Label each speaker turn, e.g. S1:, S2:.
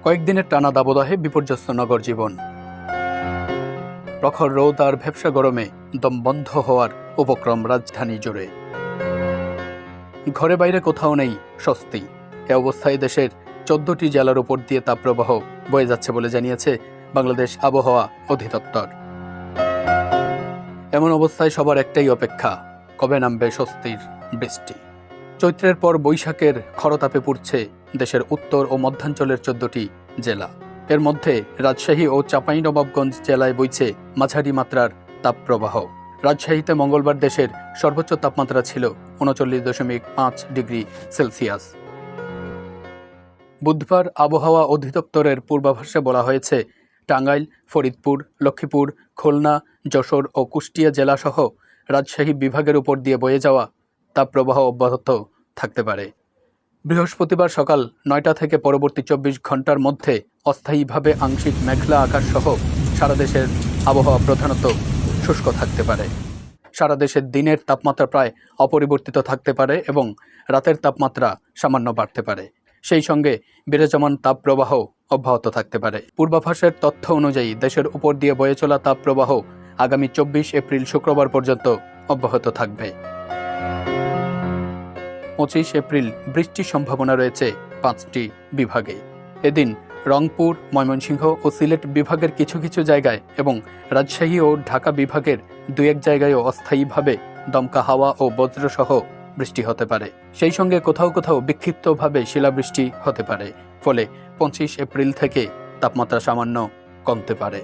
S1: কয়েকদিনের টানা দাবদাহে বিপর্যস্ত নগর জীবন। প্রখর রোদ আর ভ্যাপসা গরমে দম বন্ধ হওয়ার উপক্রম রাজধানী জুড়ে। ঘরে বাইরে কোথাও নেই স্বস্তি। এ অবস্থায় দেশের 14টি জেলার উপর দিয়ে তাপপ্রবাহ বয়ে যাচ্ছে বলে জানিয়েছে বাংলাদেশ আবহাওয়া অধিদপ্তর। এমন অবস্থায় সবার একটাই অপেক্ষা, কবে নামবে স্বস্তির বৃষ্টি। চৈত্রের পর বৈশাখের খরতাপে পুড়ছে দেশের উত্তর ও মধ্যাঞ্চলের 14টি জেলা। এর মধ্যে রাজশাহী ও চাঁপাইনবাবগঞ্জ জেলায় বইছে মাঝারি মাত্রার তাপপ্রবাহ। রাজশাহীতে মঙ্গলবার দেশের সর্বোচ্চ তাপমাত্রা ছিল 39.5 ডিগ্রি সেলসিয়াস। বুধবার আবহাওয়া অধিদপ্তরের পূর্বাভাসে বলা হয়েছে, টাঙ্গাইল, ফরিদপুর, লক্ষ্মীপুর, খুলনা, যশোর ও কুষ্টিয়া জেলাসহ রাজশাহী বিভাগের উপর দিয়ে বয়ে যাওয়া তাপপ্রবাহ অব্যাহত থাকতে পারে। বৃহস্পতিবার সকাল 9টা থেকে পরবর্তী 24 ঘন্টার মধ্যে অস্থায়ীভাবে আংশিক মেঘলা আকাশ সহ সারা দেশের আবহাওয়া প্রধানত শুষ্ক থাকতে পারে। সারা দেশের দিনের তাপমাত্রা প্রায় অপরিবর্তিত থাকতে পারে এবং রাতের তাপমাত্রা সামান্য বাড়তে পারে। সেই সঙ্গে বিরাজমান তাপপ্রবাহ অব্যাহত থাকতে পারে। পূর্বাভাসের তথ্য অনুযায়ী দেশের উপর দিয়ে বয়ে চলা তাপপ্রবাহ আগামী 24 এপ্রিল শুক্রবার পর্যন্ত অব্যাহত থাকবে। 25 এপ্রিল বৃষ্টির সম্ভাবনা রয়েছে 5টি বিভাগে। এদিন রংপুর, ময়মনসিংহ ও সিলেট বিভাগের কিছু কিছু জায়গায় এবং রাজশাহী ও ঢাকা বিভাগের 2-1 জায়গায়ও অস্থায়ীভাবে দমকা হাওয়া ও বজ্রসহ বৃষ্টি হতে পারে। সেই সঙ্গে কোথাও কোথাও বিক্ষিপ্তভাবে শিলাবৃষ্টি হতে পারে। ফলে 25 এপ্রিল থেকে তাপমাত্রা সামান্য কমতে পারে।